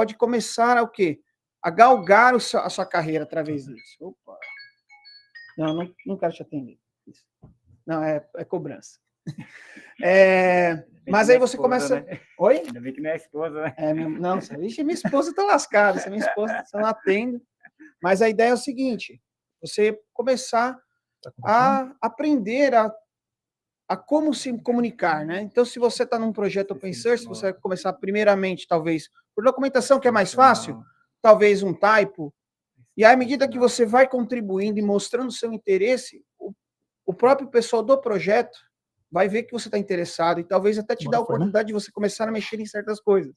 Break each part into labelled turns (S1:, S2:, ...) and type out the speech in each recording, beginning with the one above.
S1: pode começar a o quê? A galgar a sua carreira através disso. Opa. Não quero te atender. Não, é cobrança. Mas aí você começa...
S2: Né?
S1: Oi?
S2: Ainda bem que não é esposa, né?
S1: Não, minha esposa tá lascada, se minha esposa não atende. Mas a ideia é o seguinte, você começar a aprender a como se comunicar, né? Então, se você está num projeto open source, você vai começar primeiramente, talvez, por documentação, que é mais fácil, talvez um typo, e à medida que você vai contribuindo e mostrando seu interesse, o próprio pessoal do projeto vai ver que você está interessado e talvez até te dar a oportunidade de você começar a mexer em certas coisas.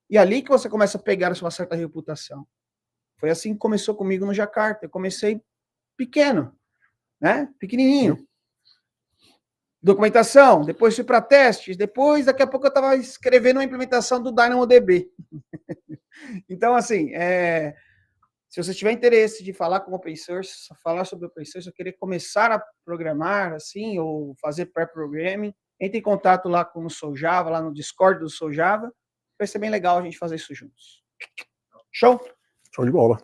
S1: E ali que você começa a pegar a sua certa reputação. Foi assim que começou comigo no Jakarta. Eu comecei pequeno, né? Pequenininho. Documentação, depois fui para testes, depois, daqui a pouco, eu estava escrevendo uma implementação do DynamoDB. Então, assim, se você tiver interesse de falar com open source, falar sobre open source, ou querer começar a programar, assim, ou fazer pair-programming, entre em contato lá com o Soljava, lá no Discord do Soljava. Vai ser bem legal a gente fazer isso juntos. Show?
S3: Show de bola.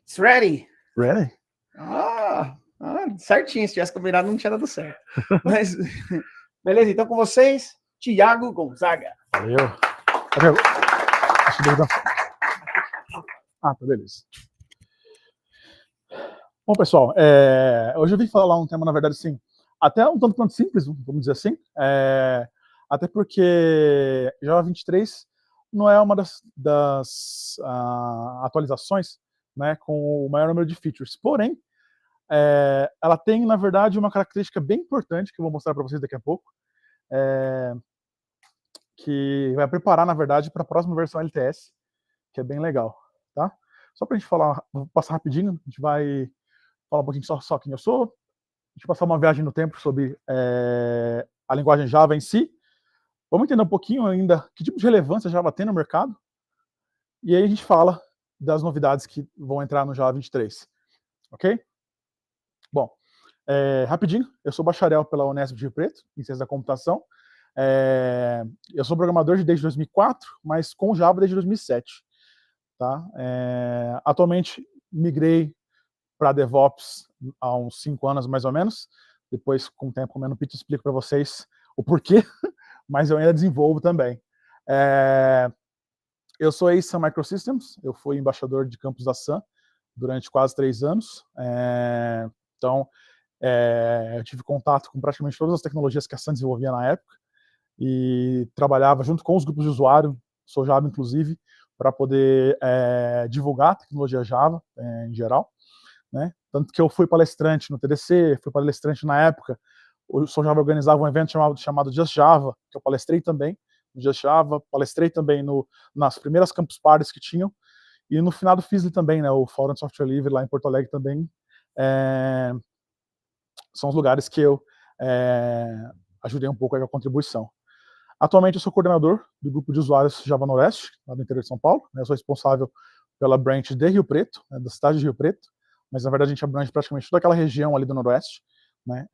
S1: It's ready?
S3: Ready?
S1: Certinho, se tivesse combinado não tinha dado certo. Mas, beleza, então com vocês, Thiago Gonzaga.
S3: Valeu. Tá, beleza. Bom, pessoal, hoje eu vim falar um tema, na verdade, assim, até um tanto quanto simples, vamos dizer assim, até porque Java 23 não é uma das atualizações, né, com o maior número de features, porém, ela tem, na verdade, uma característica bem importante, que eu vou mostrar para vocês daqui a pouco, que vai preparar, na verdade, para a próxima versão LTS, que é bem legal, tá? Só para a gente falar, vou passar rapidinho, a gente vai falar um pouquinho só quem eu sou, a gente passar uma viagem no tempo sobre a linguagem Java em si, vamos entender um pouquinho ainda que tipo de relevância a Java tem no mercado, e aí a gente fala das novidades que vão entrar no Java 23, ok? Bom, rapidinho, eu sou bacharel pela Unesp de Rio Preto, em Ciência da Computação. Eu sou programador desde 2004, mas com Java desde 2007. Tá? Atualmente, migrei para DevOps há uns 5 anos, mais ou menos. Depois, com o tempo, comendo pizza, explico para vocês o porquê, mas eu ainda desenvolvo também. Eu sou ex-Sun Microsystems, eu fui embaixador de campus da Sun durante quase 3 anos. Então, eu tive contato com praticamente todas as tecnologias que a Sun desenvolvia na época e trabalhava junto com os grupos de usuário, sou Java inclusive, para poder divulgar a tecnologia Java em geral, né? Tanto que eu fui palestrante no TDC, fui palestrante na época, o Sou Java organizava um evento chamado Just Java, que eu palestrei também no Just Java, palestrei também nas primeiras campus parties que tinham, e no final do FISLI também, né, o Fórum de Software Livre lá em Porto Alegre também, são os lugares que eu ajudei um pouco aí com a contribuição. Atualmente eu sou coordenador do grupo de usuários Java Noroeste, lá do interior de São Paulo, né, eu sou responsável pela branch de Rio Preto, né, da cidade de Rio Preto, mas na verdade a gente abrange praticamente toda aquela região ali do Noroeste, né,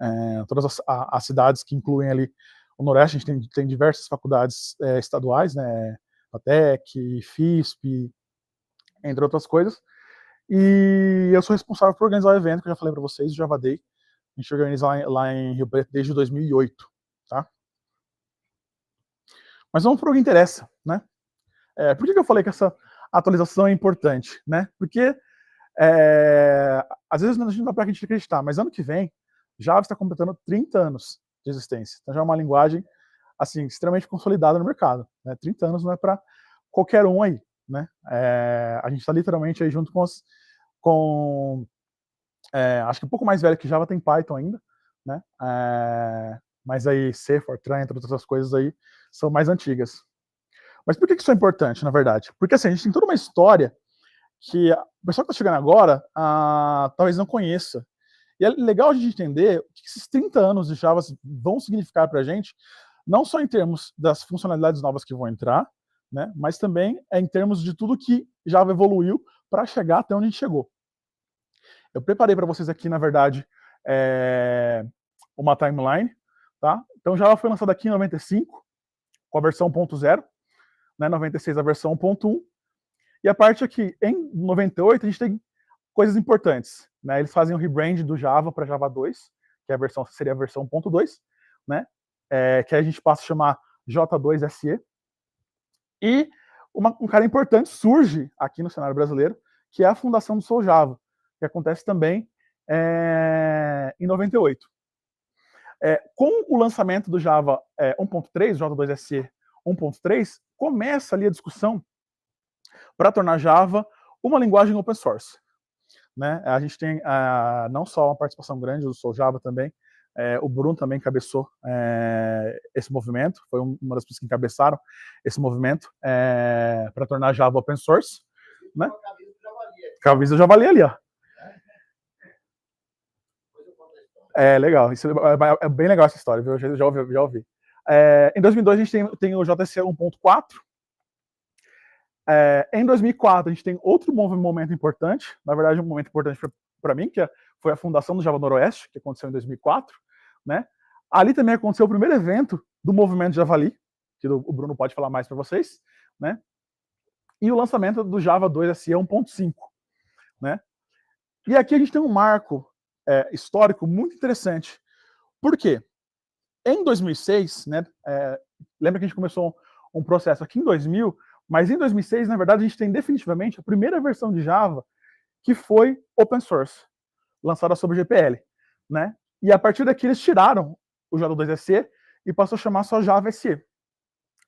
S3: todas as cidades que incluem ali o Noroeste. A gente tem diversas faculdades estaduais, né, FATEC, FISP, entre outras coisas, e eu sou responsável por organizar o evento que eu já falei para vocês, o Java Day. A gente organiza lá em Rio Preto desde 2008, tá? Mas vamos para o que interessa, né? Por que eu falei que essa atualização é importante, né? Porque às vezes a gente não dá para a gente acreditar, mas ano que vem Java está completando 30 anos de existência. Então já é uma linguagem assim extremamente consolidada no mercado, né? 30 anos não é para qualquer um aí, né? A gente está literalmente aí junto com acho que um pouco mais velho que Java tem Python ainda, né? Mas aí C, Fortran, entre outras coisas aí, são mais antigas. Mas por que isso é importante, na verdade? Porque assim, a gente tem toda uma história que o pessoal que está chegando agora talvez não conheça. E é legal a gente entender o que esses 30 anos de Java vão significar para a gente, não só em termos das funcionalidades novas que vão entrar, né, mas também em termos de tudo que Java evoluiu para chegar até onde a gente chegou. Eu preparei para vocês aqui, na verdade, uma timeline. Tá? Então Java foi lançado aqui em 95, com a versão 1.0. né, 96 a versão 1.1, e a parte aqui, em 98, a gente tem coisas importantes, né? Eles fazem o rebrand do Java para Java 2, que seria a versão 1.2, né? Que a gente passa a chamar J2SE. E um cara importante surge aqui no cenário brasileiro, que é a fundação do Soljava, que acontece também em 98. Com o lançamento do Java 1.3, J2SE 1.3, começa ali a discussão para tornar Java uma linguagem open source. Né? A gente tem não só uma participação grande do Soljava também, o Bruno também encabeçou esse movimento, foi uma das pessoas que encabeçaram esse movimento para tornar Java open source. Né? Camisa do Javali ali, ó. Legal, isso é bem legal essa história, viu? Eu já ouvi. Em 2002 a gente tem o JC 1.4. Em 2004 a gente tem outro momento importante, na verdade um momento importante para mim, que foi a fundação do Java Noroeste, que aconteceu em 2004, né? Ali também aconteceu o primeiro evento do movimento Javali, que o Bruno pode falar mais para vocês, né? E o lançamento do Java 2 SE 1.5, né? E aqui a gente tem um marco histórico muito interessante. Por quê? Em 2006, né? Lembra que a gente começou um processo aqui em 2000, mas em 2006, na verdade, a gente tem definitivamente a primeira versão de Java que foi open source, lançada sobre GPL, né? E a partir daqui eles tiraram o J2SE e passou a chamar só Java SE. A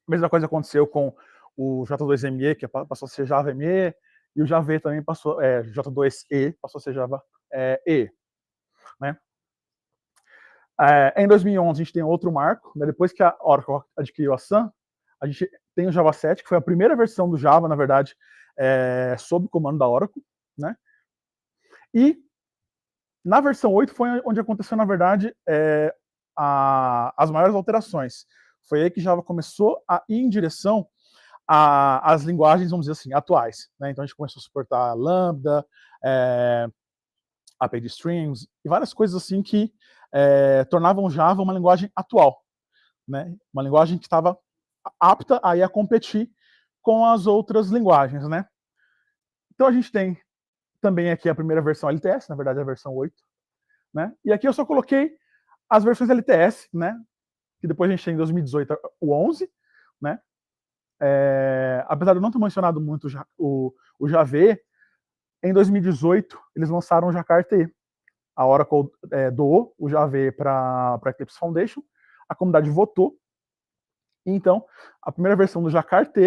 S3: mesma coisa aconteceu com o J2ME, que passou a ser Java ME, e o Java E também passou, J2E passou a ser Java E, né? Em 2011 a gente tem outro marco, né? Depois que a Oracle adquiriu a Sun, a gente tem o Java 7, que foi a primeira versão do Java, na verdade, sob o comando da Oracle, né? E na versão 8 foi onde aconteceu, na verdade, as maiores alterações. Foi aí que Java começou a ir em direção às linguagens, vamos dizer assim, atuais, né? Então a gente começou a suportar Lambda, API Streams, e várias coisas assim que tornavam Java uma linguagem atual, né? Uma linguagem que estava apta a ir a competir com as outras linguagens, né? Então a gente tem também aqui a primeira versão LTS, na verdade a versão 8, né? E aqui eu só coloquei as versões LTS, né? Que depois a gente tem em 2018 o 11, né? Apesar de eu não ter mencionado muito o Java, em 2018 eles lançaram o Jakarta. A Oracle doou o Java para a Eclipse Foundation, a comunidade votou. Então, a primeira versão do Jakarta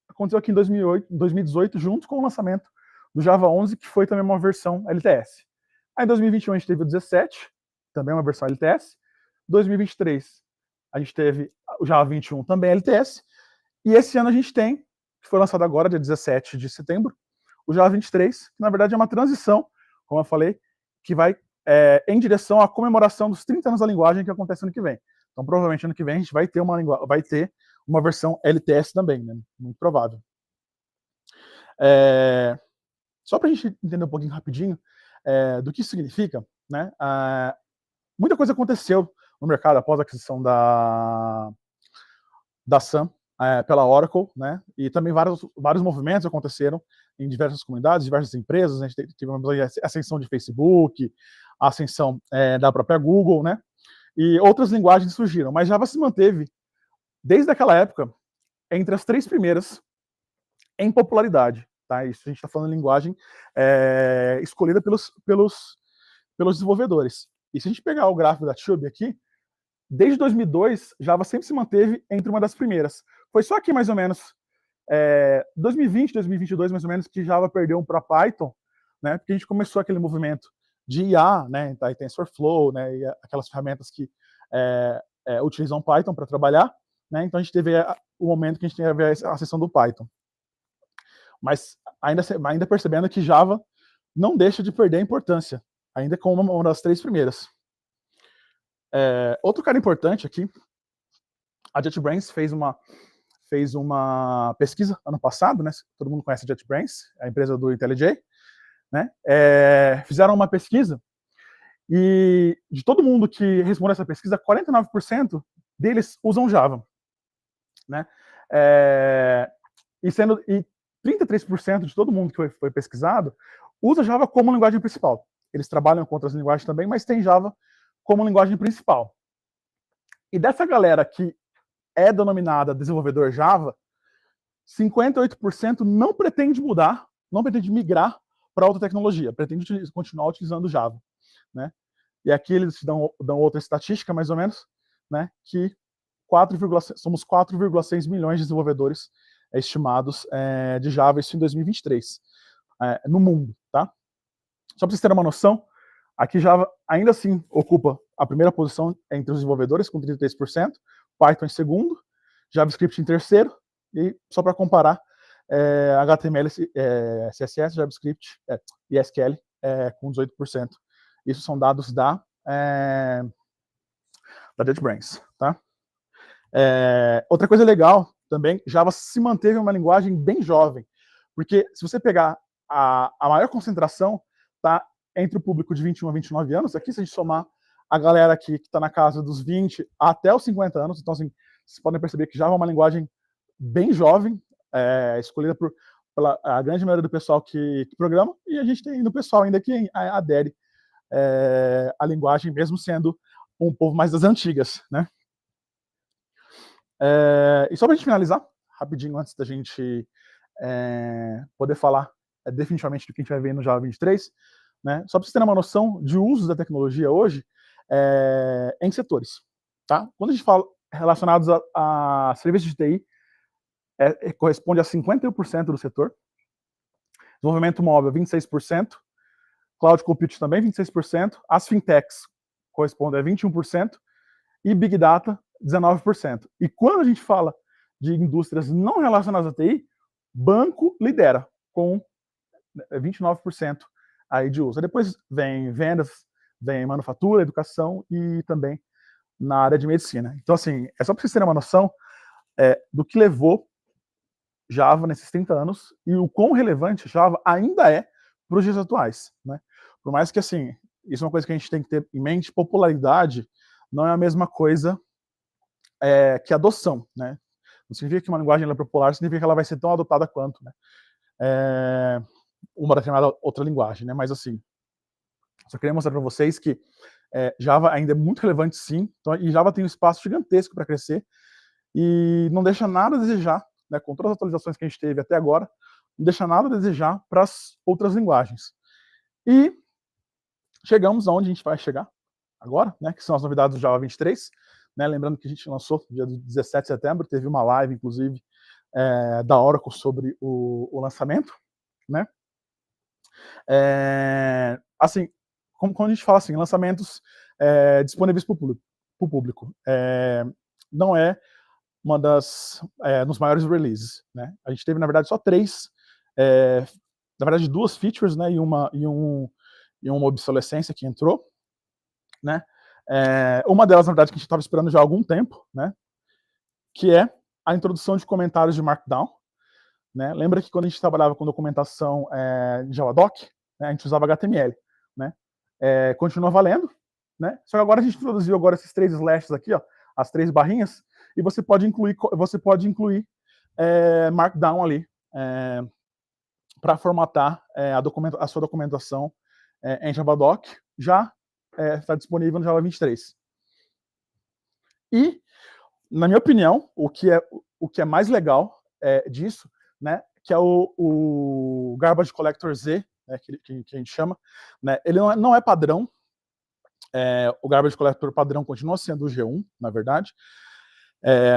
S3: aconteceu aqui em 2018, junto com o lançamento do Java 11, que foi também uma versão LTS. Aí em 2021 a gente teve o 17, também uma versão LTS. 2023 a gente teve o Java 21, também LTS. E esse ano a gente tem, que foi lançado agora, dia 17 de setembro, o Java 23, que na verdade é uma transição, como eu falei, que vai em direção à comemoração dos 30 anos da linguagem que acontece ano que vem. Então, provavelmente, ano que vem, a gente vai ter uma versão LTS também, né? Muito provável. Só para a gente entender um pouquinho rapidinho do que isso significa, né? Muita coisa aconteceu no mercado após a aquisição da Sun pela Oracle, né? E também vários movimentos aconteceram em diversas comunidades, diversas empresas. A gente teve a ascensão de Facebook, a ascensão da própria Google, né? E outras linguagens surgiram, mas Java se manteve, desde aquela época, entre as 3 primeiras em popularidade. Tá? Isso a gente está falando de linguagem escolhida pelos desenvolvedores. E se a gente pegar o gráfico da Tube aqui, desde 2002, Java sempre se manteve entre uma das primeiras. Foi só aqui, mais ou menos, 2020, 2022, mais ou menos, que Java perdeu para Python, né? Porque a gente começou aquele movimento de IA, né? Aí TensorFlow, né? E aquelas ferramentas que utilizam Python para trabalhar, né? Então a gente teve o momento que a gente teve a seção do Python. Mas ainda percebendo que Java não deixa de perder a importância, ainda como uma das 3 primeiras. Outro cara importante aqui, a JetBrains fez uma pesquisa ano passado, né? Todo mundo conhece a JetBrains, a empresa do IntelliJ, né? Fizeram uma pesquisa e de todo mundo que respondeu essa pesquisa, 49% deles usam Java, né? e 33% de todo mundo que foi pesquisado usa Java como linguagem principal. Eles trabalham com outras linguagens também, mas tem Java como linguagem principal. E dessa galera que é denominada desenvolvedor Java, 58% não pretende mudar, não pretende migrar para outra tecnologia, pretende continuar utilizando Java, né? E aqui eles dão outra estatística, mais ou menos, né? Que somos 4,6 milhões de desenvolvedores estimados de Java, isso em 2023, no mundo, tá? Só para vocês terem uma noção, aqui Java ainda assim ocupa a primeira posição entre os desenvolvedores, com 33%, Python em segundo, JavaScript em terceiro, e só para comparar, HTML, CSS, JavaScript e SQL com 18%. Isso são dados da JetBrains, tá? Outra coisa legal também, Java se manteve uma linguagem bem jovem, porque se você pegar a maior concentração, tá entre o público de 21 a 29 anos, aqui se a gente somar a galera aqui que está na casa dos 20 até os 50 anos, então assim, vocês podem perceber que Java é uma linguagem bem jovem, escolhida pela a grande maioria do pessoal que programa, e a gente tem no pessoal ainda que adere à linguagem, mesmo sendo um povo mais das antigas, né? E só para a gente finalizar, rapidinho, antes da gente poder falar definitivamente do que a gente vai ver no Java 23, né? Só para vocês terem uma noção de uso da tecnologia hoje em setores, tá? Quando a gente fala relacionados a serviços de TI, corresponde a 51% do setor, desenvolvimento móvel 26%, cloud computing também 26%, as fintechs correspondem a 21% e big data 19%. E quando a gente fala de indústrias não relacionadas à TI, banco lidera com 29% aí de uso. Depois vem vendas, vem manufatura, educação e também na área de medicina. Então, assim, é só para vocês terem uma noção do que levou Java nesses 30 anos e o quão relevante Java ainda é para os dias atuais, né? Por mais que, assim, isso é uma coisa que a gente tem que ter em mente, popularidade não é a mesma coisa que adoção, né? Não significa que uma linguagem é popular, significa que ela vai ser tão adotada quanto, né? Uma determinada outra linguagem, né? Mas, assim, só queria mostrar para vocês que Java ainda é muito relevante, sim, então, e Java tem um espaço gigantesco para crescer e não deixa nada a desejar, né, com todas as atualizações que a gente teve até agora, não deixa nada a desejar para as outras linguagens. E chegamos aonde a gente vai chegar agora, né, que são as novidades do Java 23, né, lembrando que a gente lançou no dia 17 de setembro, teve uma live, inclusive, da Oracle sobre o lançamento, né. Assim, quando a gente fala assim, lançamentos disponíveis para o público, não é uma nos maiores releases, né? A gente teve, na verdade, só 3, na verdade, 2 features, né, e uma obsolescência que entrou, né? Uma delas, na verdade, que a gente estava esperando já há algum tempo, né? Que é a introdução de comentários de Markdown, né? Lembra que quando a gente trabalhava com documentação de Javadoc, né, a gente usava HTML, né? Continua valendo, né? Só que agora a gente introduziu agora esses 3 slashes aqui, ó, as 3 barrinhas, e você pode incluir Markdown ali para formatar a sua documentação em Javadoc, já está disponível no Java 23. E, na minha opinião, o que é mais legal disso, né, que é o Garbage Collector Z, né, que a gente chama, né, ele não é padrão, o Garbage Collector padrão continua sendo o G1, na verdade,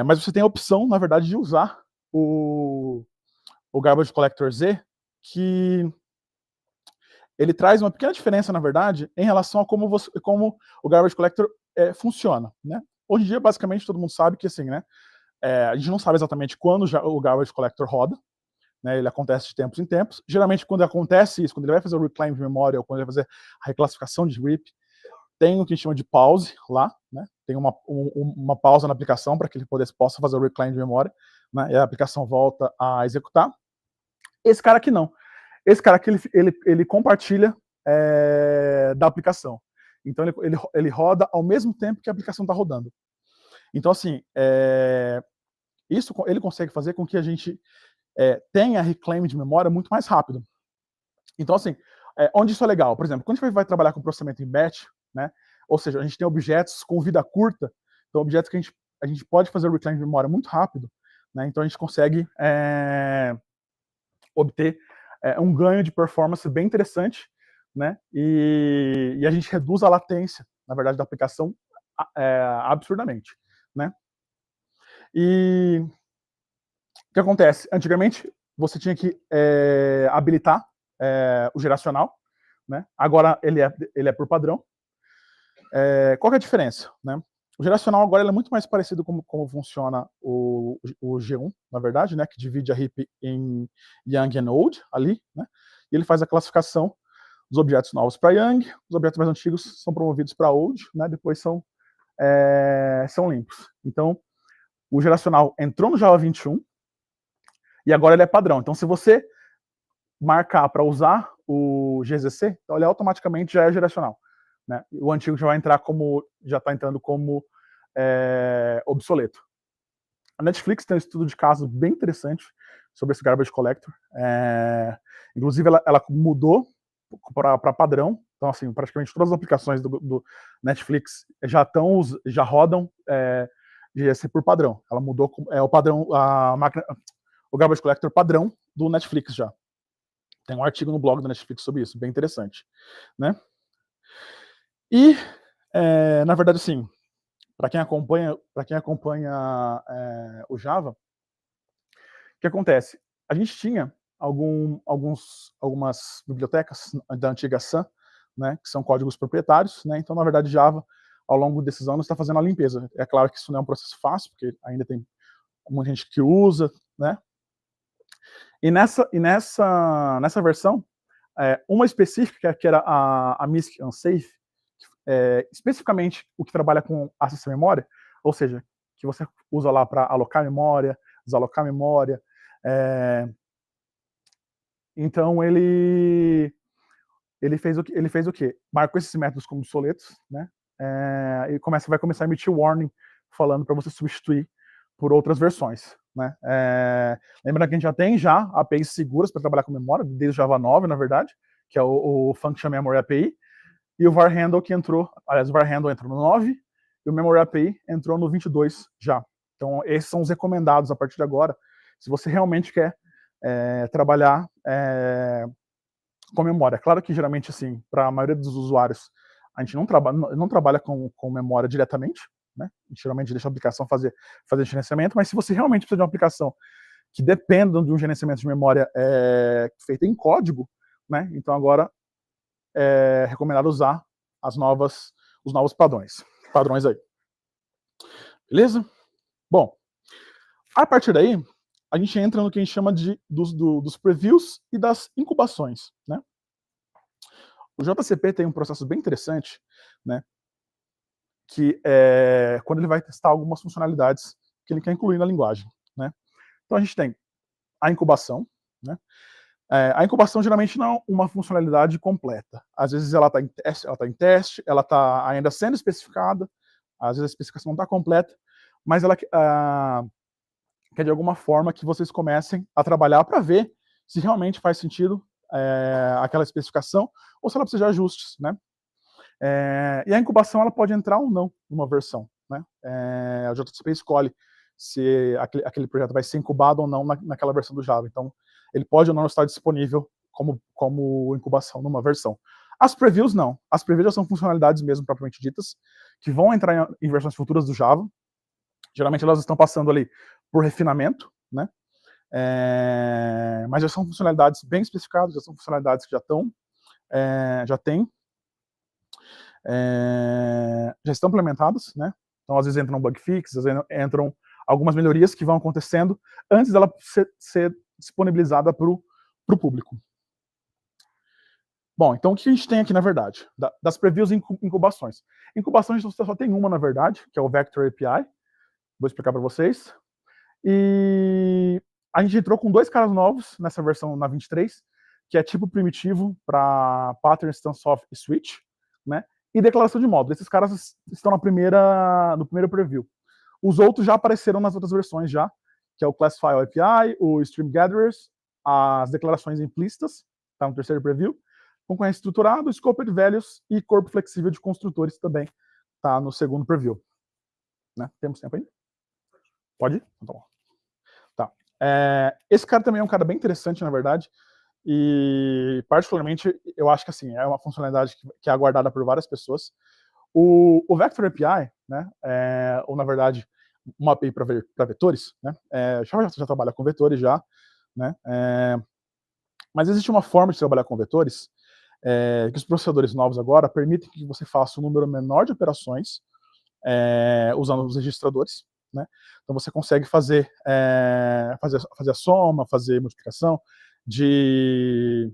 S3: mas você tem a opção, na verdade, de usar o Garbage Collector Z, que ele traz uma pequena diferença, na verdade, em relação a como o Garbage Collector funciona, né? Hoje em dia, basicamente, todo mundo sabe que, assim, né, a gente não sabe exatamente quando o Garbage Collector roda, né, ele acontece de tempos em tempos. Geralmente, quando acontece isso, quando ele vai fazer o reclaim de memória, ou quando ele vai fazer a reclassificação de RIP, tem o que a gente chama de pause lá, né? Tem uma pausa na aplicação para que ele possa fazer o reclaim de memória, né? E a aplicação volta a executar. Esse cara aqui não. Esse cara aqui ele compartilha da aplicação. Então ele roda ao mesmo tempo que a aplicação está rodando. Então, assim, isso ele consegue fazer com que a gente tenha reclaim de memória muito mais rápido. Então, assim, onde isso é legal? Por exemplo, quando a gente vai trabalhar com processamento em batch, né? Ou seja, a gente tem objetos com vida curta, então objetos que a gente pode fazer o reclaim de memória muito rápido, né? Então a gente consegue obter um ganho de performance bem interessante, né? E a gente reduz a latência, na verdade, da aplicação absurdamente, né? E o que acontece? Antigamente, você tinha que habilitar o geracional, né? Agora ele é por padrão. Qual que é a diferença, né? O geracional agora ele é muito mais parecido com como funciona o G1, na verdade, né? Que divide a heap em Young e Old ali, né? E ele faz a classificação dos objetos novos para Young, os objetos mais antigos são promovidos para Old, né? Depois são limpos. Então, o geracional entrou no Java 21 e agora ele é padrão. Então, se você marcar para usar o GZC, então ele automaticamente já é geracional, né? O antigo já vai entrar já está entrando como obsoleto. A Netflix tem um estudo de caso bem interessante sobre esse garbage collector. Inclusive, ela mudou para padrão. Então, assim, praticamente todas as aplicações do Netflix já rodam GZC por padrão. Ela mudou o padrão, o garbage collector padrão do Netflix já. Tem um artigo no blog da Netflix sobre isso, bem interessante, né? E, na verdade, assim, para quem acompanha o Java, o que acontece? A gente tinha algumas bibliotecas da antiga Sun, né, que são códigos proprietários, né? Então, na verdade, Java, ao longo desses anos, está fazendo a limpeza. É claro que isso não é um processo fácil, porque ainda tem muita gente que usa, né? E nessa versão, uma específica, que era a MISC Unsafe, especificamente o que trabalha com acesso à memória, ou seja, que você usa lá para alocar memória, desalocar memória. Então ele fez o quê? Marcou esses métodos como obsoletos, né? E vai começar a emitir warning falando para você substituir por outras versões, né? Lembrando que a gente já tem APIs seguras para trabalhar com memória, desde o Java 9, na verdade, que é o Function Memory API, e o var handle que entrou, aliás, o var handle entrou no 9, e o Memory API entrou no 22 já. Então, esses são os recomendados a partir de agora, se você realmente quer trabalhar com memória. Claro que, geralmente, assim, para a maioria dos usuários, a gente não trabalha com memória diretamente, né? A gente geralmente deixa a aplicação fazer gerenciamento, mas se você realmente precisa de uma aplicação que dependa de um gerenciamento de memória feito em código, né? Então, agora é recomendado usar os novos padrões aí. Beleza? Bom, a partir daí, a gente entra no que a gente chama dos previews e das incubações, né? O JCP tem um processo bem interessante, né? Que é quando ele vai testar algumas funcionalidades que ele quer incluir na linguagem, né? Então a gente tem a incubação, né? A incubação geralmente não é uma funcionalidade completa. Às vezes ela está em teste, ela está ainda sendo especificada, às vezes a especificação não está completa, mas ela quer de alguma forma que vocês comecem a trabalhar para ver se realmente faz sentido aquela especificação ou se ela precisa de ajustes, né? E a incubação ela pode entrar ou não numa versão, né? A JCP escolhe se aquele projeto vai ser incubado ou não naquela versão do Java. Então, ele pode ou não estar disponível como incubação numa versão. As previews não. As previews já são funcionalidades mesmo propriamente ditas, que vão entrar em versões futuras do Java. Geralmente elas estão passando ali por refinamento, né? Mas já são funcionalidades bem especificadas, já são funcionalidades que já estão implementadas, né? Então, às vezes entram bug fixes, às vezes entram algumas melhorias que vão acontecendo antes dela ser disponibilizada para o público. Bom, então o que a gente tem aqui, na verdade? Das previews e incubações. Incubações você só tem uma, na verdade, que é o Vector API. Vou explicar para vocês. E a gente entrou com 2 caras novos nessa versão, na 23, que é tipo primitivo para pattern, standoff e switch, né? E declaração de módulo. Esses caras estão no primeiro preview. Os outros já apareceram nas outras versões já, que é o Classify API, o Stream Gatherers, as declarações implícitas, tá no terceiro preview, concorrência estruturada, Scoped Values e corpo flexível de construtores também tá no segundo preview. Né? Temos tempo ainda? Pode ir? Então, tá bom. Tá. Esse cara também é um cara bem interessante, na verdade, e particularmente eu acho que assim, é uma funcionalidade que é aguardada por várias pessoas. O Vector API, né, ou na verdade uma API para vetores, né, já trabalha com vetores já, né, mas existe uma forma de trabalhar com vetores que os processadores novos agora permitem que você faça um número menor de operações usando os registradores, né? Então você consegue fazer a soma, fazer multiplicação de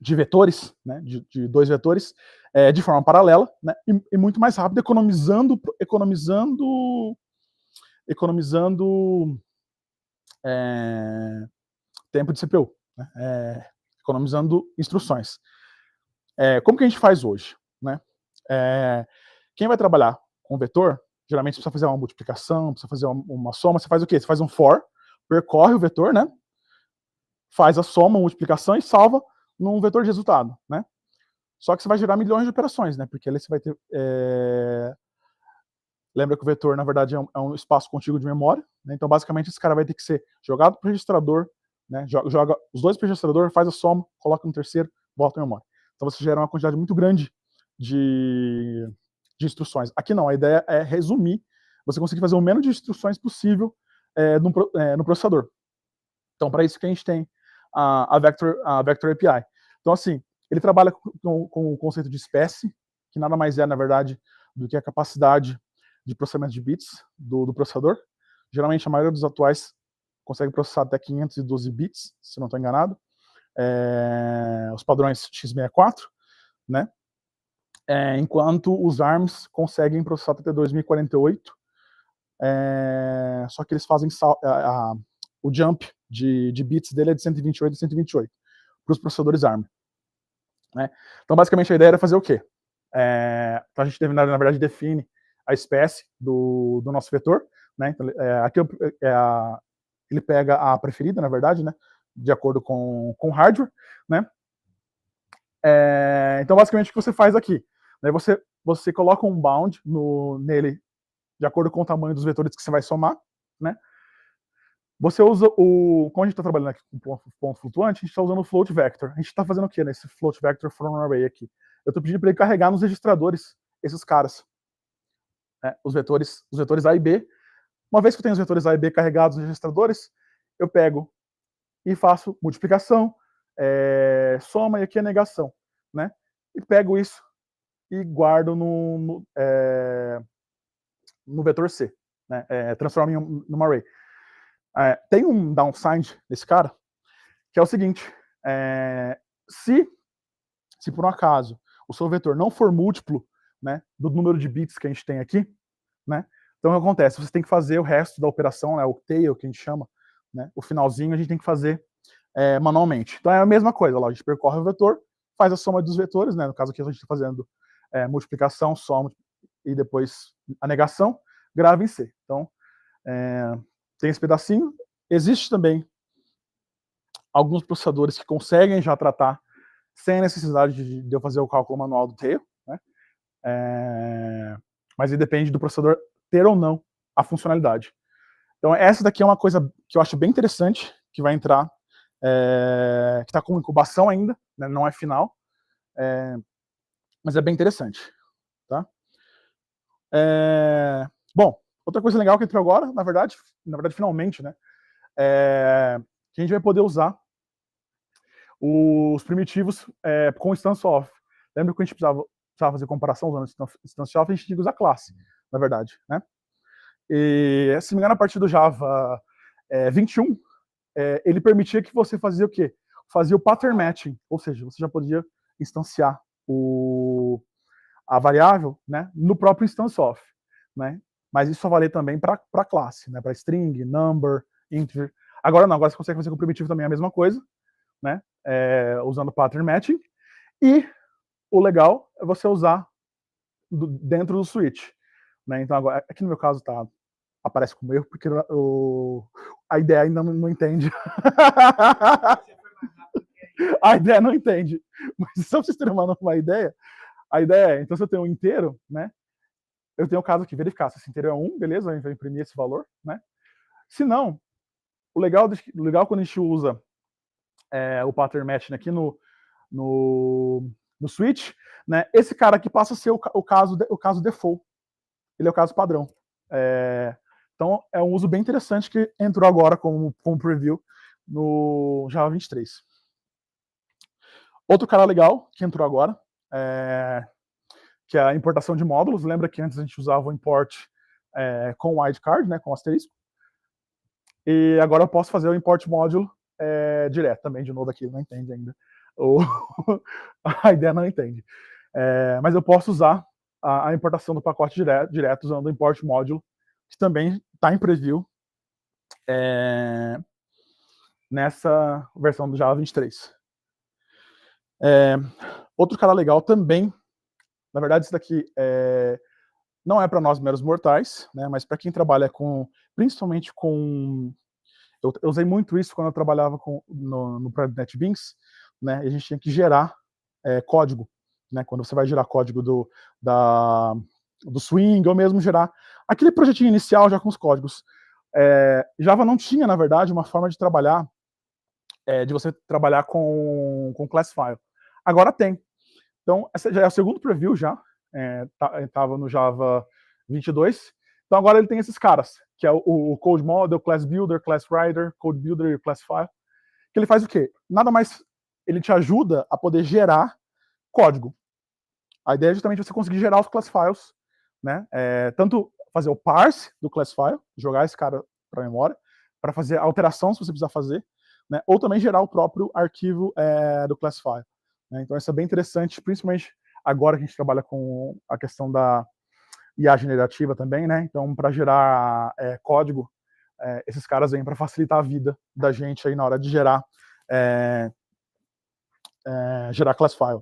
S3: vetores, né? de dois vetores, de forma paralela, né? E muito mais rápido, economizando tempo de CPU, né? Economizando instruções. Como que a gente faz hoje? Né? Quem vai trabalhar com vetor, geralmente precisa fazer uma multiplicação, precisa fazer uma soma, você faz o quê? Você faz um for, percorre o vetor, né? Faz a soma, a multiplicação e salva num vetor de resultado, né? Só que você vai gerar milhões de operações, né? Porque ali você vai ter... Lembra que o vetor, na verdade, é um espaço contíguo de memória, né? Então, basicamente, esse cara vai ter que ser jogado para o registrador, né? Joga os dois para o registrador, faz a soma, coloca no terceiro, volta à memória. Então, você gera uma quantidade muito grande de instruções. Aqui não, a ideia é resumir, você conseguir fazer o menos de instruções possível no processador. Então, para isso que a gente tem a Vector API. Então, assim, ele trabalha com o conceito de espécie, que nada mais é, na verdade, do que a capacidade de processamento de bits do processador. Geralmente, a maioria dos atuais consegue processar até 512 bits, se não estou enganado. Os padrões x64, né? Enquanto os ARMs conseguem processar até 2048, só que eles fazem o jump de bits dele é de 128 a 128 para os processadores ARM. Né? Então, basicamente, a ideia era fazer o quê? Então, a gente, na verdade, define a espécie do nosso vetor. Né? Então, aqui ele pega a preferida, na verdade, né? De acordo com o hardware. Né? Então, basicamente, o que você faz aqui? Né? Você coloca um bound nele de acordo com o tamanho dos vetores que você vai somar. Né? Você usa como a gente está trabalhando aqui com ponto flutuante, a gente está usando o float vector. A gente está fazendo o que nesse float vector from array aqui? Eu estou pedindo para ele carregar nos registradores esses caras. Os vetores A e B. Uma vez que eu tenho os vetores A e B carregados nos registradores, eu pego e faço multiplicação, soma e aqui é negação. Né? E pego isso e guardo no vetor C. Né? Transformo em numa array. Tem um downside nesse cara, que é o seguinte, se por um acaso o seu vetor não for múltiplo, né, do número de bits que a gente tem aqui, né, então o que acontece? Você tem que fazer o resto da operação, né, o tail que a gente chama, né, o finalzinho a gente tem que fazer manualmente. Então é a mesma coisa, lá, a gente percorre o vetor, faz a soma dos vetores, né, no caso aqui a gente está fazendo multiplicação, soma e depois a negação, grava em C. Então, tem esse pedacinho. Existe também alguns processadores que conseguem já tratar sem a necessidade de eu fazer o cálculo manual do tail, né? Mas aí depende do processador ter ou não a funcionalidade. Então essa daqui é uma coisa que eu acho bem interessante, que vai entrar, que está com incubação ainda, né? Não é final, mas é bem interessante. Tá? Bom, outra coisa legal que entrou agora, na verdade finalmente, né? Que a gente vai poder usar os primitivos com instance of. Lembra que a gente precisava fazer comparação usando instance of, a gente tinha que usar classe, na verdade. Né? E, se não me engano, a partir do Java 21, ele permitia que você fazia o quê? Fazia o pattern matching, ou seja, você já podia instanciar a variável, né, no próprio instance of. Né? Mas isso só valia também para classe, né, para string, number, integer. Agora não, agora você consegue fazer com o primitivo também a mesma coisa, né, usando pattern matching. E o legal é você usar dentro do switch. Né? Então agora, aqui no meu caso está aparece como erro, porque a ideia ainda não entende. A ideia não entende. Mas só pra vocês terem uma ideia, a ideia é, então se eu tenho um inteiro, né? Eu tenho o caso aqui, verificar se esse inteiro é 1, beleza, eu vou imprimir esse valor, né? Se não, o legal quando a gente usa o pattern matching aqui no switch, né? Esse cara aqui passa a ser o caso default. Ele é o caso padrão. Então é um uso bem interessante que entrou agora como preview no Java 23. Outro cara legal que entrou agora, que é a importação de módulos. Lembra que antes a gente usava o import com wildcard, né, com asterisco. E agora eu posso fazer o import módulo direto também, de novo aqui, não entende ainda. A ideia não entende. Mas eu posso usar a importação do pacote direto usando o import módulo, que também está em preview nessa versão do Java 23. Outro cara legal também, na verdade isso daqui não é para nós meros mortais, né, mas para quem trabalha principalmente com... Eu usei muito isso quando eu trabalhava no projeto NetBeans, né, e a gente tinha que gerar código, né, quando você vai gerar código do Swing, ou mesmo gerar aquele projetinho inicial já com os códigos. Java não tinha, na verdade, uma forma de trabalhar, de você trabalhar com class file. Agora tem. Então, esse já é o segundo preview já, estava no Java 22. Então agora ele tem esses caras, que é o Code Model, Class Builder, Class Writer, Code Builder e Class File. Que ele faz o quê? Nada mais, ele te ajuda a poder gerar código. A ideia é justamente você conseguir gerar os class files, né? Tanto fazer o parse do class file, jogar esse cara para a memória, para fazer a alteração se você precisar fazer, né? Ou também gerar o próprio arquivo do class file. Né? Então isso é bem interessante, principalmente agora que a gente trabalha com a questão da IA generativa também, né? Então para gerar código, esses caras vêm para facilitar a vida da gente aí na hora de gerar class file.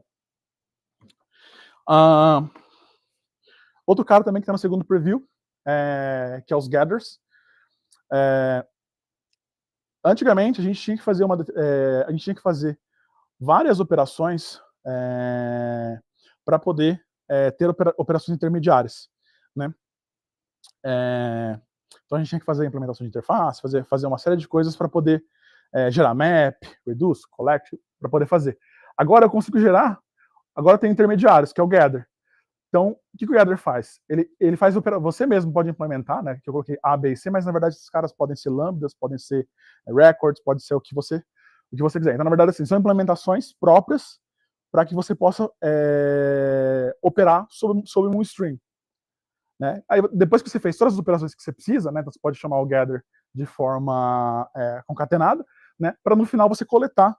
S3: Outro cara também que está no segundo preview, que é os gathers. Antigamente a gente tinha que fazer várias operações para poder ter operações intermediárias, né? Então a gente tinha que fazer a implementação de interface, fazer uma série de coisas para poder gerar map, reduce, collect, para poder fazer. Agora eu consigo gerar, agora tem intermediários, que é o gather. Então, o que o gather faz? Ele faz você mesmo pode implementar, né? Que eu coloquei A, B e C, mas na verdade esses caras podem ser lambdas, podem ser records, pode ser o que você quiser. Então, na verdade, assim, são implementações próprias para que você possa operar sobre um string. Né? Aí, depois que você fez todas as operações que você precisa, né? Então você pode chamar o gather de forma concatenada, né? Para no final você coletar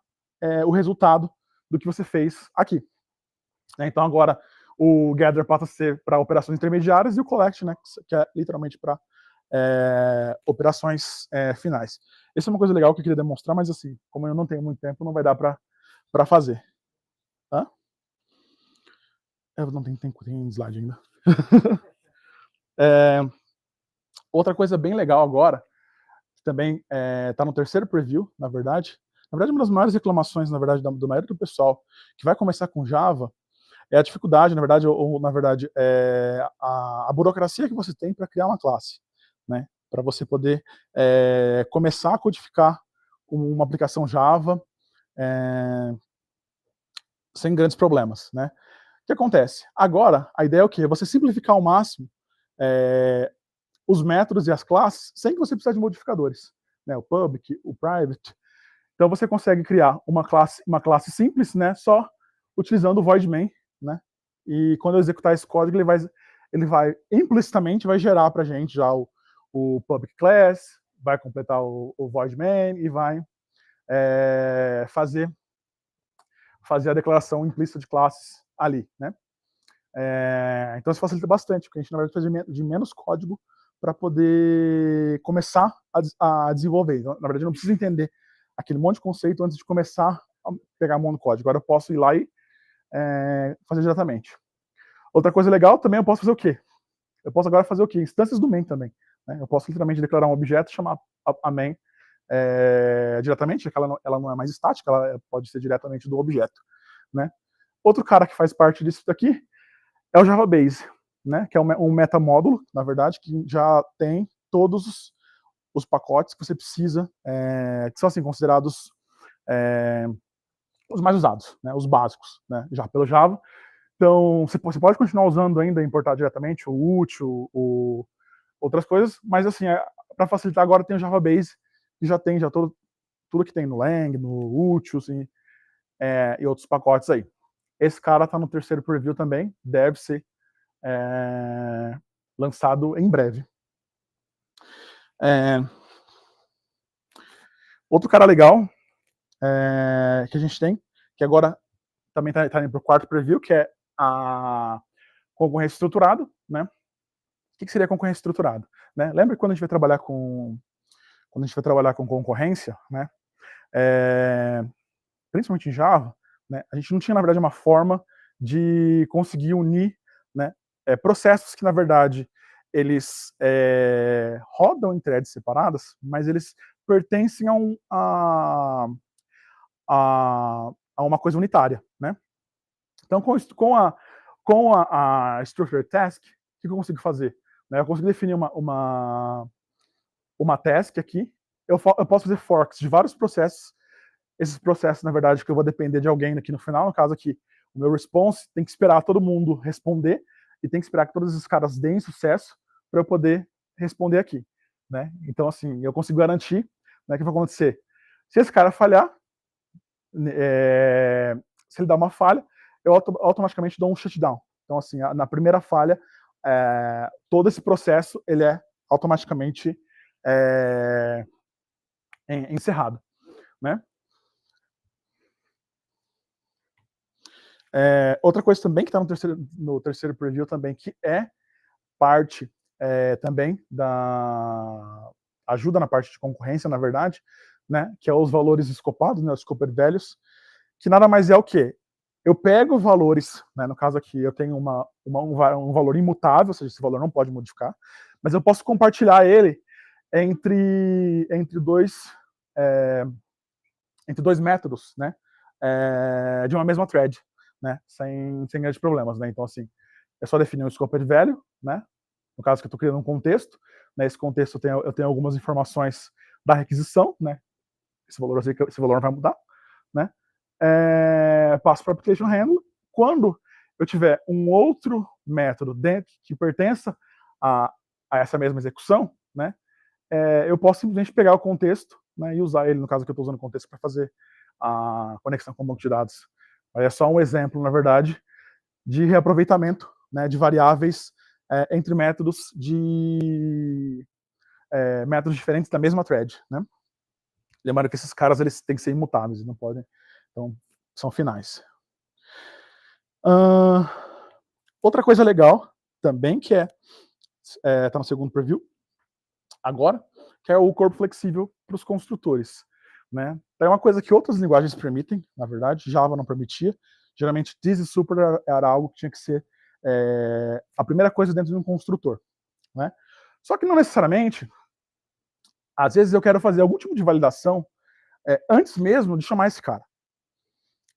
S3: o resultado do que você fez aqui. Então agora o gather passa a ser para operações intermediárias e o collect, né, que é literalmente para operações finais. Essa é uma coisa legal que eu queria demonstrar, mas assim, como eu não tenho muito tempo, não vai dar para fazer. Hã? Eu não tem slide ainda. Outra coisa bem legal agora, que também está no terceiro preview, na verdade. Na verdade, uma das maiores reclamações, na verdade, do maioria do pessoal que vai começar com Java é a dificuldade, na verdade, a burocracia que você tem para criar uma classe, né? Para você poder começar a codificar uma aplicação Java sem grandes problemas, né? O que acontece? Agora, a ideia é o quê? Você simplificar ao máximo os métodos e as classes sem que você precise de modificadores, né? O public, o private. Então você consegue criar uma classe simples, né? Só utilizando o void main, né? E quando eu executar esse código, ele vai implicitamente gerar para a gente já o public class, vai completar o void main e vai fazer a declaração implícita de classes ali, né? Então isso facilita bastante, porque a gente na verdade precisa de menos código para poder começar a desenvolver. Então, na verdade, eu não preciso entender aquele monte de conceito antes de começar a pegar a mão no código. Agora eu posso ir lá e fazer diretamente. Outra coisa legal também, eu posso fazer o quê? Eu posso agora fazer o quê? Instâncias do main também. né? Eu posso literalmente declarar um objeto, chamar a main diretamente, que ela não é mais estática, ela pode ser diretamente do objeto, né? Outro cara que faz parte disso daqui é o JavaBase, né? Que é um metamódulo, na verdade, que já tem todos os pacotes que você precisa, que são assim considerados os mais usados, né? Os básicos, né? Já pelo Java. Então, você pode continuar usando ainda, importar diretamente o útil, outras coisas, mas assim, para facilitar agora tem o JavaBase, que já tem tudo que tem no Lang, no útil, assim, e outros pacotes aí. Esse cara está no terceiro preview também, deve ser lançado em breve. Outro cara legal que a gente tem, que agora também está indo para o quarto preview, que é a concorrência estruturada, né? O que seria concorrência estruturada? Né? Lembra quando a gente vai trabalhar com concorrência, né? Principalmente em Java, né? A gente não tinha, na verdade, uma forma de conseguir unir, né, processos que, na verdade, eles rodam em threads separadas, mas eles pertencem a uma coisa unitária, né? Então, com a Structured Task, o que eu consigo fazer? Né, eu consigo definir uma task aqui, eu posso fazer forks de vários processos. Esses processos, na verdade, que eu vou depender de alguém aqui no final, no caso aqui, o meu response tem que esperar todo mundo responder e tem que esperar que todos esses caras deem sucesso para eu poder responder aqui, né? Então, assim, eu consigo garantir, né, que vai acontecer. Se esse cara falhar, se ele dá uma falha, eu automaticamente dou um shutdown. Então, assim, na primeira falha, todo esse processo ele é automaticamente encerrado, né? Outra coisa também que está no terceiro preview também, que é parte também da ajuda na parte de concorrência, na verdade, né, que é os valores escopados, né, os scoper values, que nada mais é o quê? Eu pego valores, né, no caso aqui eu tenho um valor imutável, ou seja, esse valor não pode modificar, mas eu posso compartilhar ele entre dois métodos, né, de uma mesma thread, né, sem grandes problemas, né? Então, assim, é só definir um scope value, né? No caso que eu estou criando um contexto, né? Esse contexto eu tenho algumas informações da requisição, né? Esse valor não vai mudar, né? Passo para o application handler. Quando eu tiver um outro método dentro que pertença a essa mesma execução, né? Eu posso simplesmente pegar o contexto, né, e usar ele, no caso que eu estou usando o contexto, para fazer a conexão com o banco de dados. É só um exemplo, na verdade, de reaproveitamento, né, de variáveis entre métodos diferentes da mesma thread, né? Lembrando que esses caras eles têm que ser imutáveis, não podem, então são finais. Outra coisa legal também que tá no segundo preview agora, que é o corpo flexível para os construtores, né? É uma coisa que outras linguagens permitem, na verdade, Java não permitia. Geralmente, this is super era algo que tinha que ser a primeira coisa dentro de um construtor, né? Só que não necessariamente, às vezes eu quero fazer algum tipo de validação antes mesmo de chamar esse cara,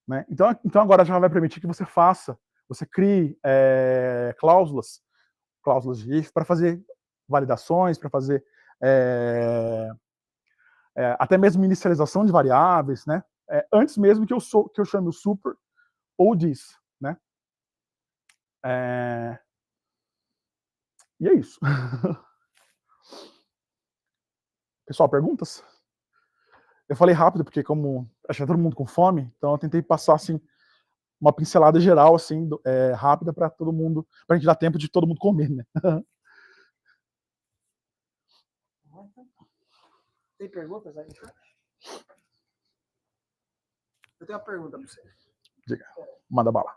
S3: né? Então agora Java vai permitir que você crie cláusulas de if para fazer validações, para fazer até mesmo inicialização de variáveis, né? Antes mesmo que eu chame o super ou this, né? E é isso. Pessoal, perguntas? Eu falei rápido porque como acho que tá todo mundo com fome, então eu tentei passar assim uma pincelada geral assim rápida para todo mundo, para a gente dar tempo de todo mundo comer, né?
S1: Tem perguntas aí? Eu tenho uma pergunta para você.
S3: Diga, manda bala.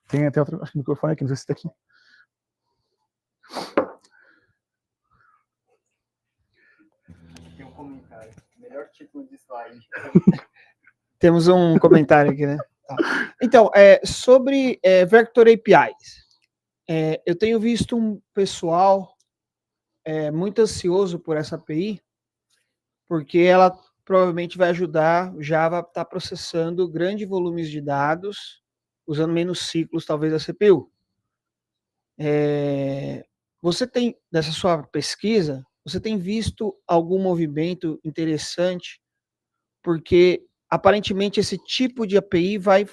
S3: Tem outro, acho que o microfone aqui, não sei se tá aqui.
S2: Tem um comentário. Melhor título de slide.
S1: Temos um comentário aqui, né? Tá. Então, sobre Vector APIs, eu tenho visto um pessoal muito ansioso por essa API, porque ela provavelmente vai ajudar o Java a estar processando grandes volumes de dados, usando menos ciclos, talvez, da CPU. Você tem, nessa sua pesquisa, você tem visto algum movimento interessante? Porque, aparentemente, esse tipo de API vai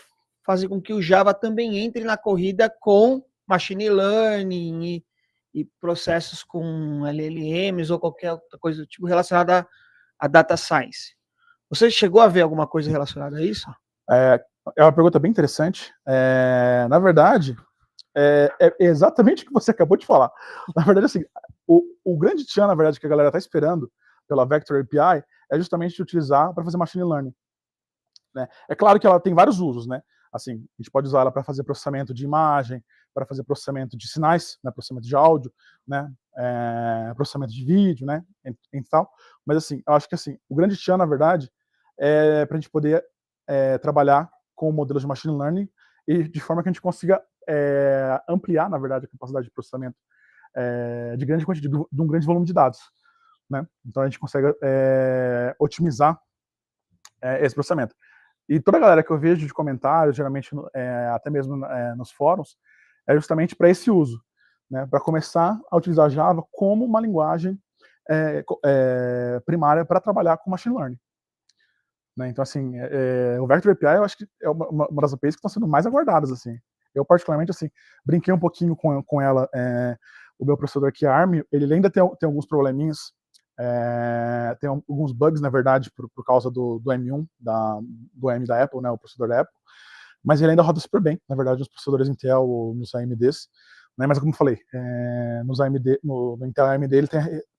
S1: fazer com que o Java também entre na corrida com machine learning e processos com LLMs ou qualquer outra coisa do tipo relacionada a data science. Você chegou a ver alguma coisa relacionada a isso?
S3: É uma pergunta bem interessante. Na verdade, é exatamente o que você acabou de falar. Na verdade, assim, o grande tchan, na verdade, que a galera está esperando pela Vector API é justamente utilizar para fazer machine learning. Né? É claro que ela tem vários usos, né? Assim, a gente pode usar ela para fazer processamento de imagem, para fazer processamento de sinais, né? Processamento de áudio, né? Processamento de vídeo, né? E tal. Mas assim, eu acho que assim, o grande tchan, na verdade, é para a gente poder trabalhar com modelos de machine learning e de forma que a gente consiga ampliar, na verdade, a capacidade de processamento de grande quantidade, de um grande volume de dados, né? Então a gente consegue otimizar esse processamento. E toda a galera que eu vejo de comentários, geralmente até mesmo nos fóruns, é justamente para esse uso, né? Para começar a utilizar Java como uma linguagem primária para trabalhar com machine learning. Né? Então, assim, o Vector API eu acho que é uma das APIs que estão sendo mais aguardadas. Assim. Eu, particularmente, assim, brinquei um pouquinho com ela. O meu processador aqui, ARM, ele ainda tem alguns probleminhas. Tem alguns bugs, na verdade, por causa do M1, do M da Apple, né, o processador da Apple, mas ele ainda roda super bem, na verdade, nos processadores Intel ou nos AMDs, né, mas como eu falei, no Intel AMD ele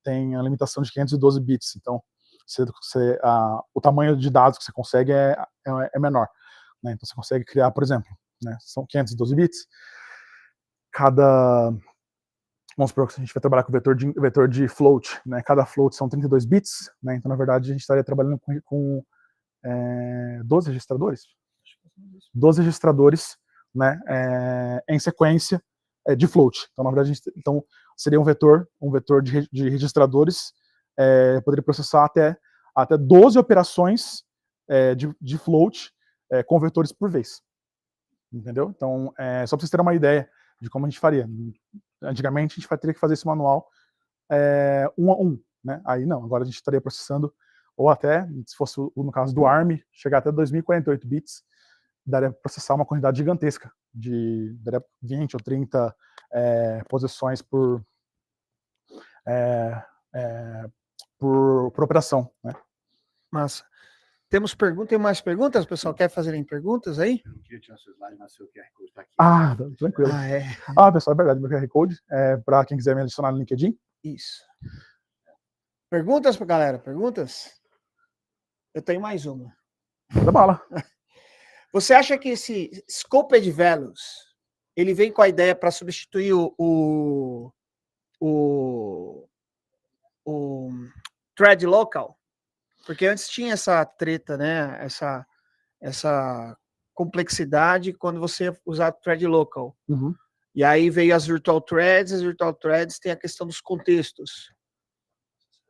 S3: tem a limitação de 512 bits, então o tamanho de dados que você consegue é menor, né, então você consegue criar, por exemplo, né, são 512 bits, vamos supor que a gente vai trabalhar com vetor de float, né? Cada float são 32 bits, né? Então, na verdade, a gente estaria trabalhando com 12 registradores? 12 registradores, né? Em sequência de float. Então, na verdade, seria um vetor de registradores, poderia processar até 12 operações de float com vetores por vez. Entendeu? Então, só para vocês terem uma ideia de como a gente faria. Antigamente, a gente teria que fazer esse manual 1 a 1, né? Aí não, agora a gente estaria processando, ou até, se fosse no caso do ARM, chegar até 2048 bits, daria para processar uma quantidade gigantesca, daria 20 ou 30 posições por operação, né?
S1: Massa. Temos perguntas? Tem mais perguntas? O pessoal quer fazerem perguntas aí?
S2: Eu não queria tirar seu slide, mas seu QR Code está aqui.
S3: Ah, tranquilo. Pessoal, é verdade, meu QR Code, para quem quiser me adicionar no LinkedIn.
S1: Isso. Perguntas para galera? Perguntas? Eu tenho mais uma.
S3: Da bala.
S1: Você acha que esse Scoped Values, ele vem com a ideia para substituir o thread local? Porque antes tinha essa treta, né? Essa complexidade quando você usar thread local.
S3: Uhum.
S1: E aí veio as virtual threads tem a questão dos contextos.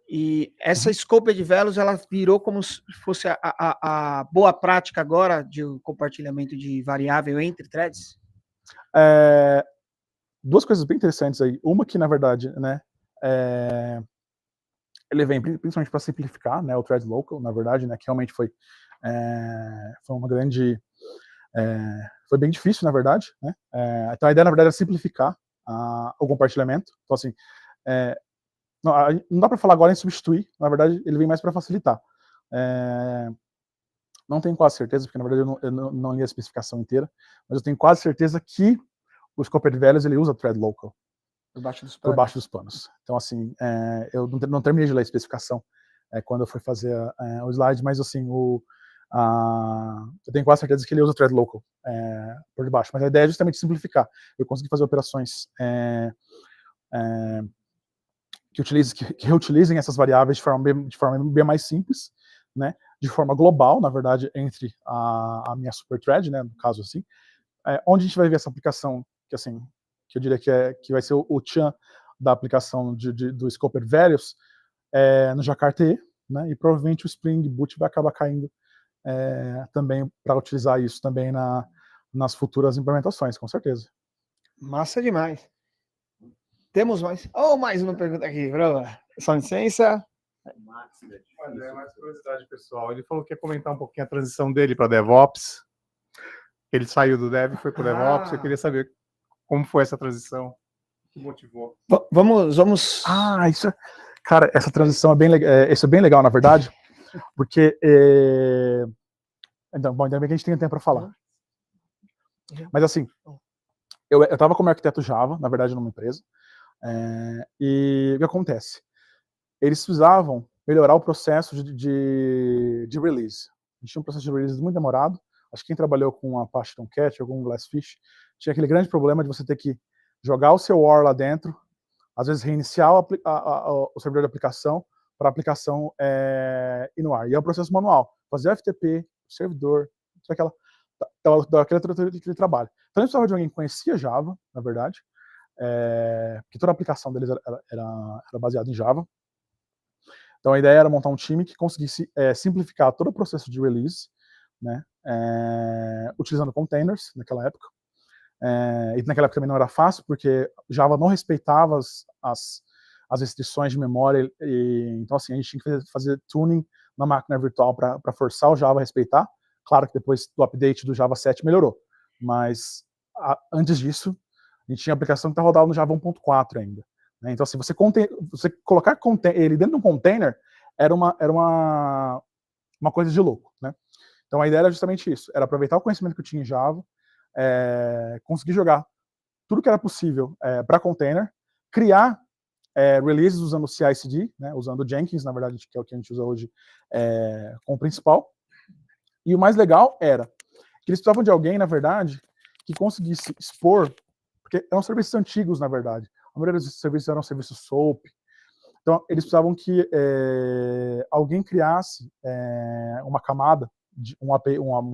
S1: E essa Scoped Values, ela virou como se fosse a boa prática agora de compartilhamento de variável entre threads?
S3: Duas coisas bem interessantes aí. Uma que, na verdade, né, ele vem principalmente para simplificar, né, o thread local, na verdade, né, que realmente foi uma grande... foi bem difícil, na verdade, né? Então a ideia, na verdade, é simplificar o compartilhamento. Então, assim, não dá para falar agora em substituir, na verdade, ele vem mais para facilitar. Não tenho quase certeza, porque, na verdade, eu não li a especificação inteira, mas eu tenho quase certeza que o Scoped Values, ele usa thread local. Por baixo dos panos. Então, assim, eu não terminei de ler a especificação quando eu fui fazer o slide, mas, assim, eu tenho quase certeza que ele usa thread local por debaixo. Mas a ideia é justamente simplificar. Eu consegui fazer operações que reutilizem essas variáveis de forma bem mais simples, né? De forma global, na verdade, entre a minha superthread, né? No caso, assim, onde a gente vai ver essa aplicação que, assim, que eu diria que vai ser o tchan da aplicação do Scoper Various no Jakarta, né? E provavelmente o Spring Boot vai acabar caindo também para utilizar isso também nas futuras implementações, com certeza.
S1: Massa demais. Temos mais uma pergunta aqui, prova. Só licença.
S4: André, mais curiosidade pessoal. Ele falou que ia comentar um pouquinho a transição dele para DevOps. Ele saiu do Dev e foi para o DevOps. Eu queria saber como foi essa transição, o que motivou.
S1: Vamos.
S3: Isso, cara, essa transição é bem legal. Isso é bem legal, na verdade, porque então, bom, ainda bem que a gente tem tempo para falar. Mas assim, eu estava como arquiteto Java, na verdade, numa empresa, e o que acontece? Eles precisavam melhorar o processo de release. A gente tinha um processo de release muito demorado. Acho que quem trabalhou com Apache Tomcat ou com Glassfish tinha aquele grande problema de você ter que jogar o seu OR lá dentro, às vezes reiniciar o servidor de aplicação para a aplicação ir no ar. E é um processo manual. Fazer o FTP, o servidor, aquele trabalho. Então, eles precisavam de alguém que conhecia Java, na verdade, porque toda a aplicação deles era baseada em Java. Então, a ideia era montar um time que conseguisse simplificar todo o processo de release, né, utilizando containers, naquela época. E naquela época também não era fácil, porque Java não respeitava as restrições de memória. Então, assim, a gente tinha que fazer tuning na máquina virtual para forçar o Java a respeitar. Claro que depois do update do Java 7 melhorou, mas antes disso, a gente tinha aplicação que está rodando no Java 1.4 ainda. Né? Então, assim, você colocar ele dentro de um container era uma coisa de louco. Né? Então, a ideia era justamente isso, era aproveitar o conhecimento que eu tinha em Java, conseguir jogar tudo que era possível para container, criar releases usando o CI/CD, né, usando o Jenkins, na verdade, que é o que a gente usa hoje como principal. E o mais legal era que eles precisavam de alguém, na verdade, que conseguisse expor, porque eram serviços antigos, na verdade. A maioria dos serviços eram serviços SOAP. Então, eles precisavam que alguém criasse uma camada, um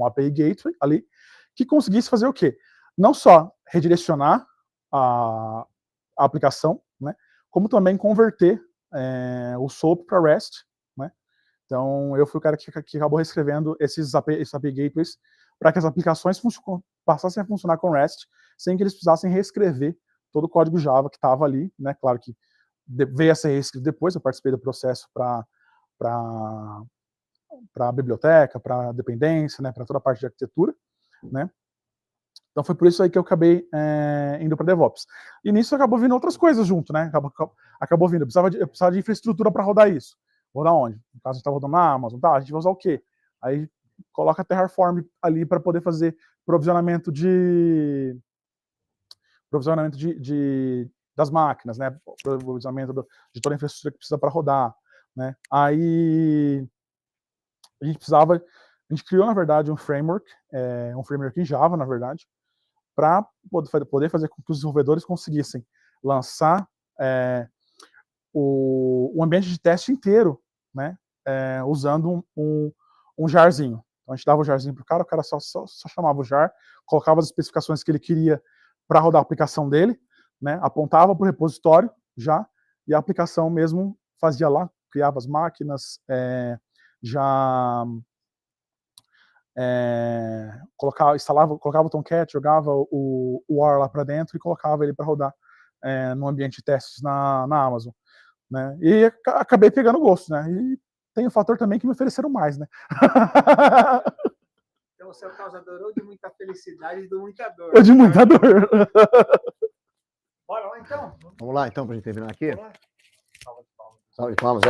S3: API Gateway ali, que conseguisse fazer o quê? Não só redirecionar a aplicação, né, como também converter o SOAP para REST. Né? Então, eu fui o cara que acabou reescrevendo esses API Gateways para que as aplicações passassem a funcionar com REST, sem que eles precisassem reescrever todo o código Java que estava ali. Né? Claro que veio a ser reescrito depois, eu participei do processo para a biblioteca, para a dependência, né, para toda a parte de arquitetura. Né? Então foi por isso aí que eu acabei indo para DevOps. E nisso acabou vindo outras coisas junto, né? Acabou vindo, eu precisava de infraestrutura para rodar isso. Rodar onde? No caso, a gente estava rodando na Amazon, tá? A gente vai usar o quê? Aí coloca a Terraform ali para poder fazer provisionamento das máquinas, né? Provisionamento de toda a infraestrutura que precisa para rodar, né? Aí a gente criou, na verdade, um framework em Java, na verdade, para poder fazer com que os desenvolvedores conseguissem lançar o ambiente de teste inteiro, né, usando um jarzinho. Então a gente dava o jarzinho para o cara só chamava o jar, colocava as especificações que ele queria para rodar a aplicação dele, né, apontava para o repositório já, e a aplicação mesmo fazia lá, criava as máquinas, colocava o Tomcat, jogava o OR lá para dentro e colocava ele para rodar no ambiente de testes na Amazon. Né? E acabei pegando gosto, né? E tem o fator também que me ofereceram mais, né?
S1: Então você é o causador ou de muita felicidade e de muita dor.
S3: Ou de muita dor.
S1: Bora lá então?
S5: Vamos lá então, para a gente terminar aqui?
S1: Vamos lá.
S5: Salve de palmas,